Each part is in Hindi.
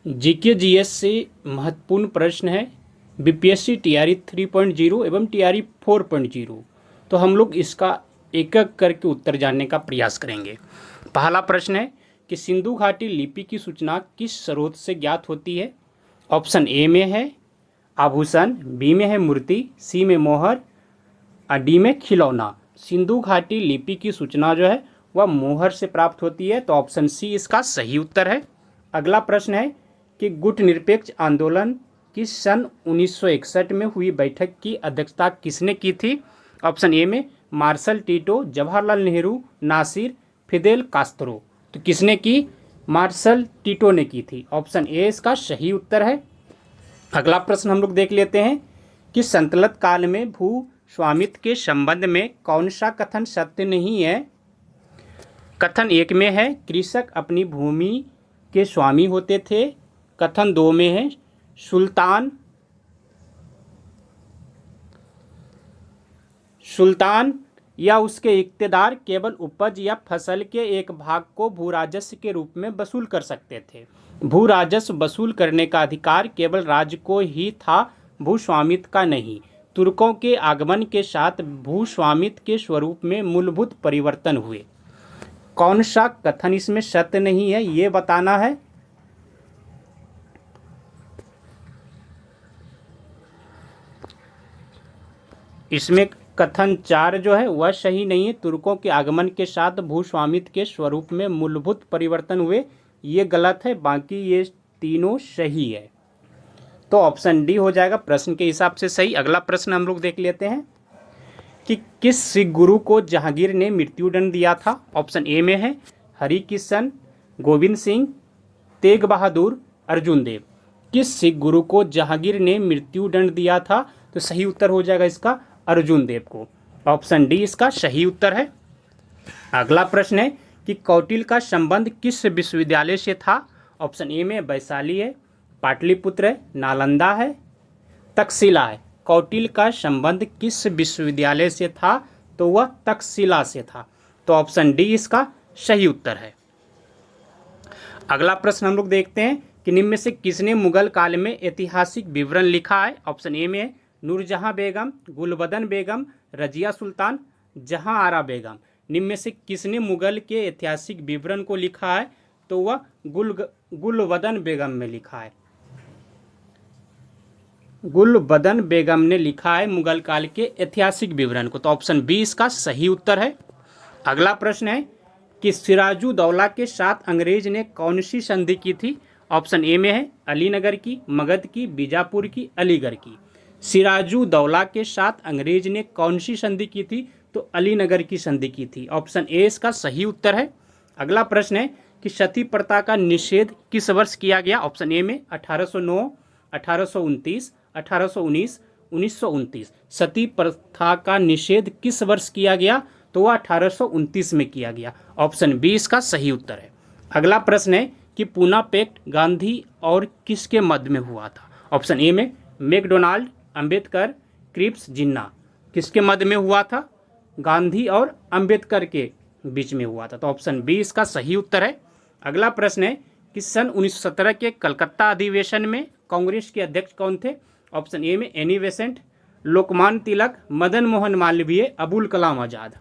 जीके जीएस से महत्वपूर्ण प्रश्न है बीपीएससी टीआरई 3.0 एवं टीआरई 4.0। तो हम लोग इसका एक एक करके उत्तर जानने का प्रयास करेंगे। पहला प्रश्न है कि सिंधु घाटी लिपि की सूचना किस स्रोत से ज्ञात होती है। ऑप्शन ए में है आभूषण, बी में है मूर्ति, सी में मोहर और डी में खिलौना। सिंधु घाटी लिपि की सूचना जो है वह मोहर से प्राप्त होती है, तो ऑप्शन सी इसका सही उत्तर है। अगला प्रश्न है कि गुट निरपेक्ष आंदोलन की सन 1961 में हुई बैठक की अध्यक्षता किसने की थी। ऑप्शन ए में marshal Tito, Jawaharlal Nehru, Nasser, Fidel Castro. तो किसने की? मार्शल टीटो ने की थी। ऑप्शन ए इसका सही उत्तर है। अगला प्रश्न हम लोग देख लेते हैं कि संतलत काल में भू स्वामित्व के संबंध में कौन सा कथन सत्य नहीं है। कथन एक में है कृषक अपनी भूमि के स्वामी होते थे। कथन दो में है सुल्तान या उसके इक्तेदार केवल उपज या फसल के एक भाग को भू राजस्व के रूप में वसूल कर सकते थे। भू राजस्व वसूल करने का अधिकार केवल राज्य को ही था, भू स्वामित्व का नहीं। तुर्कों के आगमन के साथ भू स्वामित्व के स्वरूप में मूलभूत परिवर्तन हुए। कौन सा कथन इसमें सत्य नहीं है ये बताना है। इसमें कथन 4 जो है वह सही नहीं है। तुर्कों के आगमन के साथ भू स्वामित्व के स्वरूप में मूलभूत परिवर्तन हुए, ये गलत है। बाकी ये तीनों सही है, तो ऑप्शन डी हो जाएगा प्रश्न के हिसाब से सही। अगला प्रश्न हम लोग देख लेते हैं कि किस सिख गुरु को जहांगीर ने मृत्युदंड दिया था। ऑप्शन ए में है हरिकिशन, गोविंद सिंह, तेग बहादुर, अर्जुन देव। किस सिख गुरु को जहांगीर ने मृत्युदंड दिया था, तो सही उत्तर हो जाएगा इसका अर्जुन देव को। ऑप्शन डी इसका सही उत्तर है। अगला प्रश्न है कि कौटिल्य का संबंध किस विश्वविद्यालय से था। ऑप्शन ए में वैशाली है, पाटलिपुत्र है, नालंदा है, तक्षशिला है। कौटिल्य का संबंध किस विश्वविद्यालय से था, तो वह तक्षशिला से था। तो ऑप्शन डी इसका सही उत्तर है। अगला प्रश्न हम लोग देखते हैं कि निम्न में से किसने मुगल काल में ऐतिहासिक विवरण लिखा है। ऑप्शन ए में है नूरजहां बेगम, गुलबदन बेगम, रजिया सुल्तान, जहां आरा बेगम। निम्न में से किसने मुगल के ऐतिहासिक विवरण को लिखा है, तो वह गुलबदन बेगम में लिखा है। गुलबदन बेगम ने लिखा है मुगल काल के ऐतिहासिक विवरण को, तो ऑप्शन बी इसका सही उत्तर है। अगला प्रश्न है कि सिराजुद्दौला के साथ अंग्रेज ने कौन सी संधि की थी। ऑप्शन ए में है अलीनगर की, मगध की, बीजापुर की, अलीगढ़ की। सिराजुद्दौला के साथ अंग्रेज ने कौन सी संधि की थी, तो अलीनगर की संधि की थी। ऑप्शन ए इसका सही उत्तर है। अगला प्रश्न है कि सती प्रथा का निषेध किस वर्ष किया गया। ऑप्शन ए में 1809, 1829, 1819, 1929। सती प्रथा का निषेध किस वर्ष किया गया, तो वह 1829 में किया गया। ऑप्शन बी इसका सही उत्तर है। अगला प्रश्न है कि पूना पैक्ट गांधी और किसके मध्य में हुआ था। ऑप्शन ए में मैकडोनाल्ड, अंबेडकर, क्रिप्स, जिन्ना। किसके मध्य में हुआ था? गांधी और अंबेडकर के बीच में हुआ था, तो ऑप्शन बी इसका सही उत्तर है। अगला प्रश्न है कि सन 1917 के कलकत्ता अधिवेशन में कांग्रेस के अध्यक्ष कौन थे। ऑप्शन ए में एनी बेसेंट, लोकमान्य तिलक, मदन मोहन मालवीय, अबुल कलाम आजाद।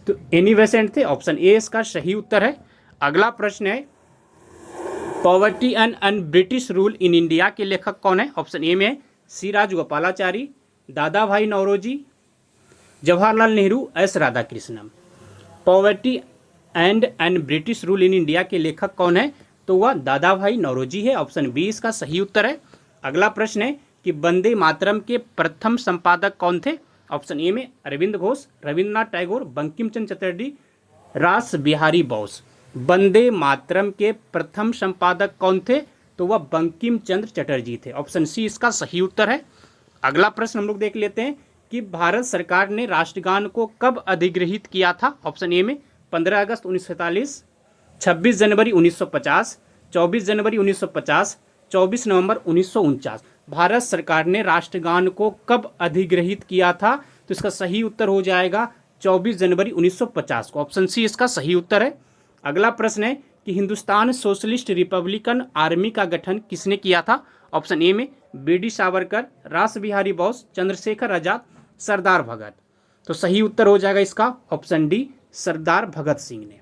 तो एनी बेसेंट थे। ऑप्शन ए इसका सही उत्तर है। अगला प्रश्न है poverty and British rule in India के लेखक कौन है। ऑप्शन ए में है सी Rajagopalachari, Dadabhai Naoroji, Jawaharlal Nehru, S Radhakrishnan. Poverty and British rule in India के लेखक कौन है, तो वह दादा भाई नौरोजी है। ऑप्शन बी इसका सही उत्तर है। अगला प्रश्न है कि वंदे मातरम के प्रथम संपादक कौन थे। ऑप्शन ए में अरविंद घोष, रविंद्रनाथ टैगोर, बंकिम चंद्र चटर्जी, रास बिहारी बोस। वंदे मातरम के प्रथम संपादक कौन थे, तो वह बंकिम चंद्र चटर्जी थे। ऑप्शन सी इसका सही उत्तर है। अगला प्रश्न हम लोग देख लेते हैं कि भारत सरकार ने राष्ट्रगान को कब अधिगृहित किया था। ऑप्शन ए में 15 अगस्त 1947, 26 जनवरी 1950, 24 जनवरी 1950, 24 नवंबर 1949। भारत सरकार ने राष्ट्रगान को कब अधिगृहित किया था, तो इसका सही उत्तर हो जाएगा 24 जनवरी 1950 को। ऑप्शन सी इसका सही उत्तर है। अगला प्रश्न है कि हिंदुस्तान सोशलिस्ट रिपब्लिकन आर्मी का गठन किसने किया था? ऑप्शन ए में बी.डी. सावरकर, रास बिहारी बोस, चंद्रशेखर आजाद, सरदार भगत। तो सही उत्तर हो जाएगा इसका ऑप्शन डी, सरदार भगत सिंह ने।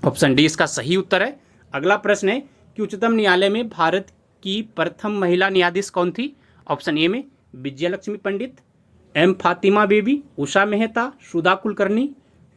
ऑप्शन डी इसका सही उत्तर है। अगला प्रश्न है कि उच्चतम न्यायालय में भारत की प्रथम महिला न्यायाधीश कौन थी? ऑप्शन ए में विजयलक्ष्मी पंडित, एम फातिमा बेबी, उषा मेहता, सुधा कुलकर्णी,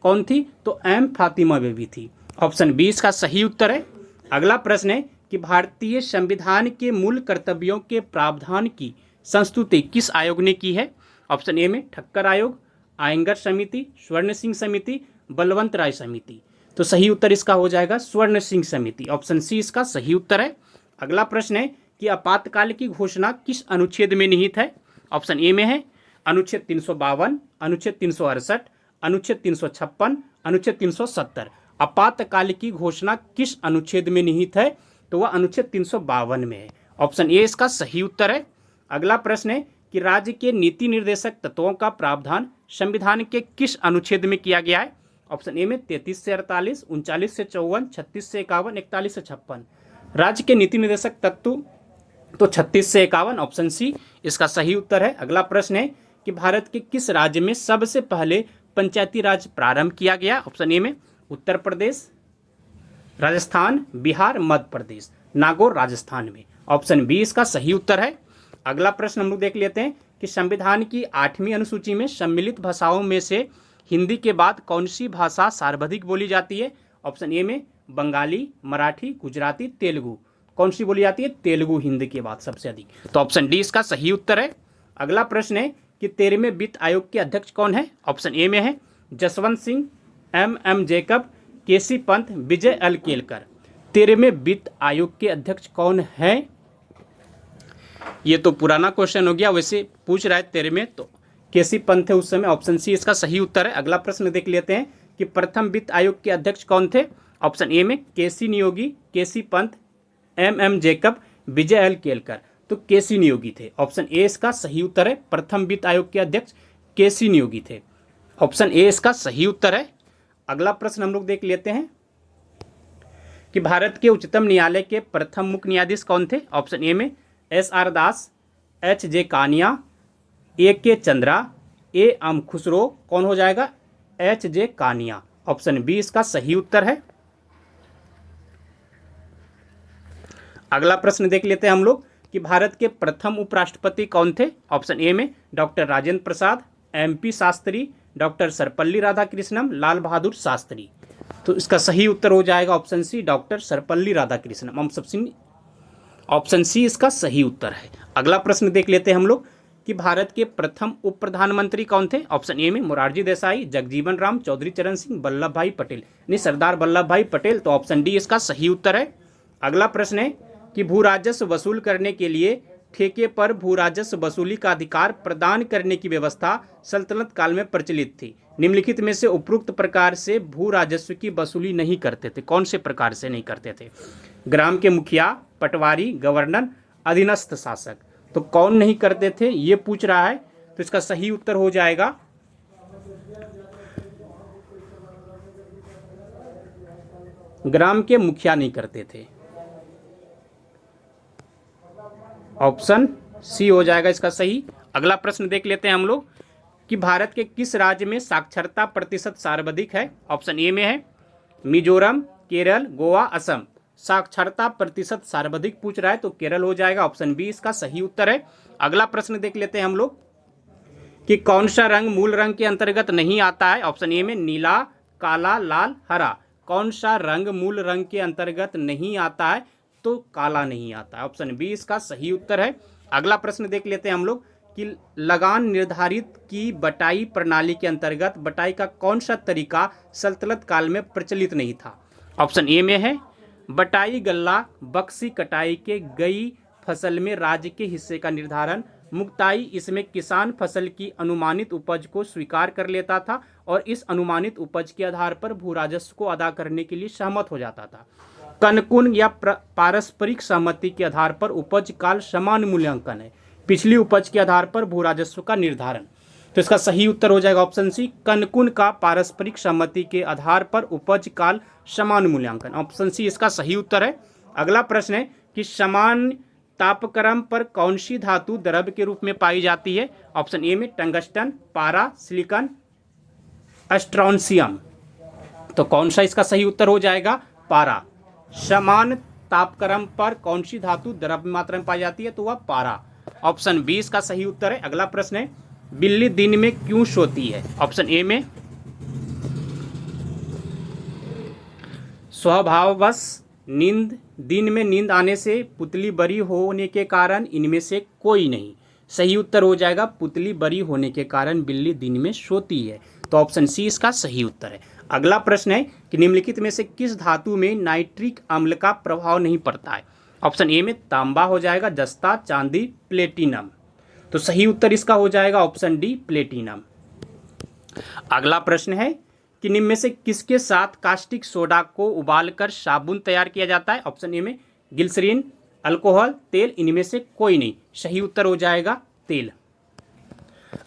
कौन थी? तो एम फातिमा बेबी थी। ऑप्शन बी इसका सही उत्तर है। अगला प्रश्न है कि भारतीय संविधान के मूल कर्तव्यों के प्रावधान की संस्तुति किस आयोग ने की है? ऑप्शन ए में ठक्कर आयोग, आयंगर समिति, स्वर्ण सिंह समिति, बलवंत राय समिति। तो सही उत्तर इसका हो जाएगा स्वर्ण सिंह समिति। ऑप्शन सी इसका सही उत्तर है। अगला प्रश्न है कि आपातकाल की घोषणा किस अनुच्छेद में निहित है? ऑप्शन ए में है अनुच्छेद 352, अनुच्छेद 368, अनुच्छेद 356, अनुच्छेद 370। आपातकाल की घोषणा किस अनुच्छेद में निहित है? तो वह अनुच्छेद 352 में है। ऑप्शन ए इसका सही उत्तर है। अगला प्रश्न है कि राज्य के नीति निर्देशक तत्वों का प्रावधान संविधान के किस अनुच्छेद में किया गया है? ऑप्शन ए में 33 से 48, 39 से 54, 36 से 51, 41 से 56। राज्य के नीति निर्देशक तत्व तो 36 से 51, ऑप्शन सी इसका सही उत्तर है। अगला प्रश्न है कि भारत के किस राज्य में सबसे पहले पंचायती राज प्रारंभ किया गया? ऑप्शन ए में उत्तर प्रदेश, राजस्थान, बिहार, मध्य प्रदेश। नागौर राजस्थान में। ऑप्शन बी इसका सही उत्तर है। अगला प्रश्न हम लोग देख लेते हैं कि संविधान की 8वीं अनुसूची में सम्मिलित भाषाओं में से हिंदी के बाद कौन सी भाषा सर्वाधिक बोली जाती है? ऑप्शन ए में बंगाली, मराठी, गुजराती, तेलुगु। कौन सी बोली जाती है? तेलुगु हिंदी के बाद सबसे अधिक। तो ऑप्शन डी इसका सही उत्तर है। अगला प्रश्न है कि 13वें वित्त आयोग के अध्यक्ष कौन है? ऑप्शन ए में है जसवंत सिंह, एम जैकब, केसी पंत, विजय एल केलकर। 13वें वित्त आयोग के अध्यक्ष कौन है? ये तो पुराना क्वेश्चन हो गया, वैसे पूछ रहा है 13वें, तो केसी पंत थे उस समय। ऑप्शन सी इसका सही उत्तर है। अगला प्रश्न देख लेते हैं कि प्रथम वित्त आयोग के अध्यक्ष कौन थे? ऑप्शन ए में केसी नियोगी, केसी पंत, एम जैकब, विजय एल केलकर। तो केसी नियोगी थे। ऑप्शन ए इसका सही उत्तर है। प्रथम वित्त आयोग के अध्यक्ष केसी नियोगी थे। ऑप्शन ए इसका सही उत्तर है। अगला प्रश्न हम लोग देख लेते हैं कि भारत के उच्चतम न्यायालय के प्रथम मुख्य न्यायाधीश कौन थे? ऑप्शन ए में S R. Das, H J. Kania, A K. Chandra, A M. Khusro. कौन हो जाएगा? एच.जे. कानिया। ऑप्शन बी इसका सही उत्तर है। अगला प्रश्न देख लेते हैं हम लोग कि भारत के प्रथम उपराष्ट्रपति कौन थे? ऑप्शन ए में doctor Rajendra Prasad, M P. Shastri, doctor Sarvepalli Radhakrishnan, Lal Bahadur Shastri. तो इसका सही उत्तर हो जाएगा option C, doctor Sarvepalli Radhakrishnan. Option C इसका सही उत्तर है। अगला प्रश्न देख लेते हैं हम लोग कि भारत के प्रथम उप प्रधानमंत्री कौन थे? ऑप्शन ए में मोरारजी देसाई, जगजीवन राम, चौधरी चरण सिंह, वल्लभ भाई पटेल, यानी सरदार वल्लभ भाई पटेल। तो ऑप्शन डी इसका सही उत्तर है। अगला प्रश्न है कि भू राजस्व वसूल करने के लिए ठेके पर भू राजस्व वसूली का अधिकार प्रदान करने की व्यवस्था सल्तनत काल में प्रचलित थी। निम्नलिखित में से उपरोक्त प्रकार से भू राजस्व की वसूली नहीं करते थे। कौन से प्रकार से नहीं करते थे? ग्राम के मुखिया, पटवारी, गवर्नर, अधीनस्थ शासक। तो कौन नहीं करते थे ये पूछ रहा है। तो इसका सही उत्तर हो जाएगा ग्राम के मुखिया नहीं करते थे। ऑप्शन सी हो जाएगा इसका सही। अगला प्रश्न देख लेते हैं हम लोग कि भारत के किस राज्य में साक्षरता प्रतिशत सर्वाधिक है? ऑप्शन ए में है मिजोरम, केरल, गोवा, असम। साक्षरता प्रतिशत सर्वाधिक पूछ रहा है तो केरल हो जाएगा। ऑप्शन बी इसका सही उत्तर है। अगला प्रश्न देख लेते हैं हम लोग कि कौन सा रंग मूल रंग के अंतर्गत नहीं आता है? ऑप्शन ए में नीला, काला, लाल, हरा। कौन सा रंग मूल रंग के अंतर्गत नहीं आता है? तो काला नहीं आता है। ऑप्शन बी इसका सही उत्तर है। अगला प्रश्न देख लेते हैं हम लोग कि लगान निर्धारित की बटाई प्रणाली के अंतर्गत बटाई का कौन सा तरीका सल्तनत काल में प्रचलित नहीं था? ऑप्शन ए में है बटाई गल्ला, बक्सी कटाई के गई फसल में राज्य के हिस्से का निर्धारण, मुक्ताई इसमें किसान फसल की अनुमानित उपज को स्वीकार कर लेता था और इस अनुमानित उपज के आधार पर भू राजस्व को अदा करने के लिए सहमत हो जाता था। कनकुन या पारस्परिक सहमति के आधार पर उपज काल समान मूल्यांकन है। पिछली उपज के आधार पर भू राजस्व का निर्धारण। तो इसका सही उत्तर हो जाएगा ऑप्शन सी, कनकुन का पारस्परिक सहमति के आधार पर उपज काल समान मूल्यांकन। ऑप्शन सी इसका सही उत्तर है। अगला प्रश्न है कि समान तापक्रम पर कौन सी धातु द्रव के रूप में पाई जाती है। ऑप्शन ए में टंगस्टन, पारा, सिलिकॉन, स्ट्रोंशियम। तो कौन सा इसका सही उत्तर हो जाएगा, पारा। समान तापक्रम पर कौन सी धातु द्रव्य मात्रा में पाई जाती है, तो वह पारा। ऑप्शन बी इसका सही उत्तर है। अगला प्रश्न है, बिल्ली दिन में क्यों सोती है। ऑप्शन ए में स्वभाववश नींद, दिन में नींद आने से, पुतली बड़ी होने के कारण, इनमें से कोई नहीं। सही उत्तर हो जाएगा पुतली बड़ी होने के कारण बिल्ली दिन में सोती है। तो ऑप्शन सी इसका सही उत्तर है। अगला प्रश्न है कि निम्नलिखित में से किस धातु में नाइट्रिक अम्ल का प्रभाव नहीं पड़ता है। ऑप्शन ए में तांबा हो जाएगा, जस्ता, चांदी, प्लेटिनम। तो सही उत्तर इसका हो जाएगा ऑप्शन डी, प्लेटिनम। अगला प्रश्न है कि निम्न में से किसके साथ कास्टिक सोडा को उबालकर साबुन तैयार किया जाता है। ऑप्शन ए में ग्लिसरीन, अल्कोहल, तेल, इनमें से कोई नहीं। सही उत्तर हो जाएगा तेल।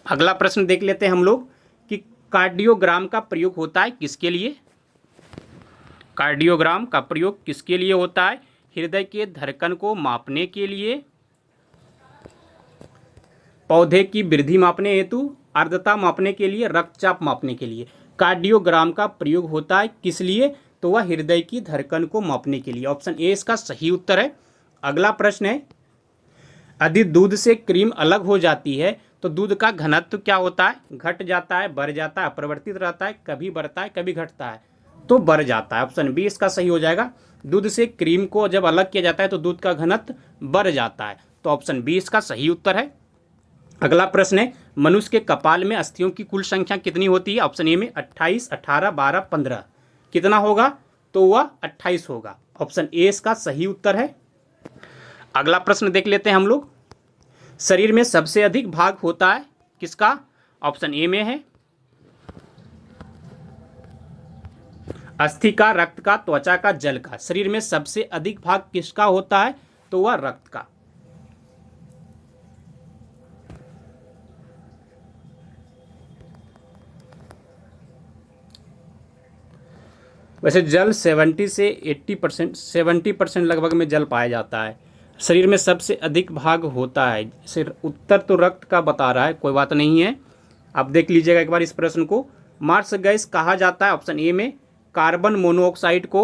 अगला प्रश्न देख लेते हैं हम लोग कि कार्डियोग्राम का प्रयोग होता है किसके लिए। कार्डियोग्राम का प्रयोग किसके लिए होता है। हृदय के धड़कन को मापने के लिए, पौधे की वृद्धि मापने हेतु, आर्द्रता मापने के लिए, रक्तचाप मापने के लिए। कार्डियोग्राम का प्रयोग होता है किस लिए, तो वह हृदय की धड़कन को मापने के लिए। ऑप्शन ए इसका सही उत्तर है। अगला प्रश्न है, अधिक दूध से क्रीम अलग हो जाती है तो दूध का घनत्व क्या होता है। घट जाता है, बढ़ जाता है, अपरिवर्तित रहता है, कभी बढ़ता है, कभी घटता है। तो बढ़ जाता है। ऑप्शन बी इसका सही हो जाएगा। दूध से क्रीम को जब अलग किया जाता है तो दूध का घनत्व बढ़ जाता है। तो ऑप्शन बी इसका सही उत्तर है। अगला प्रश्न है, मनुष्य के कपाल में अस्थियों की कुल संख्या कितनी होती है। ऑप्शन ए में 28, 18, 12, 15। कितना होगा, तो वह 28 होगा। ऑप्शन ए इसका सही उत्तर है। अगला प्रश्न देख लेते हैं हम लोग, शरीर में सबसे अधिक भाग होता है किसका। ऑप्शन ए में है अस्थि का, रक्त का, त्वचा का, जल का। शरीर में सबसे अधिक भाग किसका होता है, तो वह रक्त का। वैसे जल 70 से 80%, 70% लगभग में जल पाया जाता है। शरीर में सबसे अधिक भाग होता है। सिर्फ उत्तर तो रक्त का बता रहा है, कोई बात नहीं है। आप देख लीजिएगा एक बार इस प्रश्न को। मार्स गैस कहा जाता है। ऑप्शन ए में कार्बन मोनोऑक्साइड को,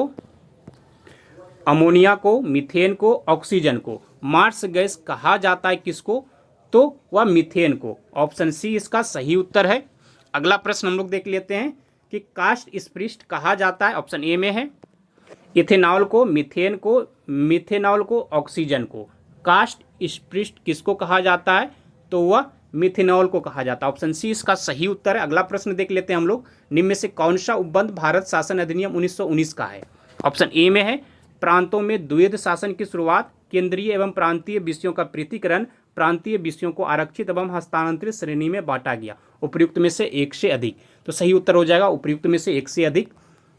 अमोनिया को, मीथेन को, ऑक्सीजन को। मार्स गैस कहा जाता है किसको, तो वह मीथेन को। ऑप्शन सी इसका सही उत्तर है। अगला प्रश्न हम लोग देख लेते हैं कि कास्ट स्पृष्ट कहा जाता है। ऑप्शन ए में है इथेनॉल को, मीथेन को, मिथेनॉल को, ऑक्सीजन को। कास्ट स्पृष्ट किसको कहा जाता है, तो वह मिथेनॉल को कहा जाता है। ऑप्शन सी इसका सही उत्तर है। अगला प्रश्न देख लेते हैं हम लोग, निम्न में से कौन सा उपबंध भारत शासन अधिनियम 1919 का है। ऑप्शन ए में है प्रांतों में द्वैध शासन की शुरुआत, केंद्रीय एवं प्रांतीय विषयों का पृथक्करण, प्रांतीय विषयों को आरक्षित एवं हस्तांतरित श्रेणी में बांटा गया, उपयुक्त में से एक से अधिक। तो सही उत्तर हो जाएगा उपयुक्त में से एक से अधिक।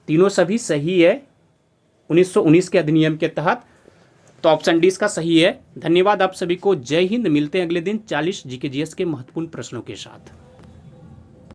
तीनों सभी सही है 1919 के अधिनियम के तहत। तो ऑप्शन डी इसका सही है। धन्यवाद आप सभी को। जय हिंद। मिलते हैं अगले दिन 40 जीके जीएस के महत्वपूर्ण प्रश्नों के साथ।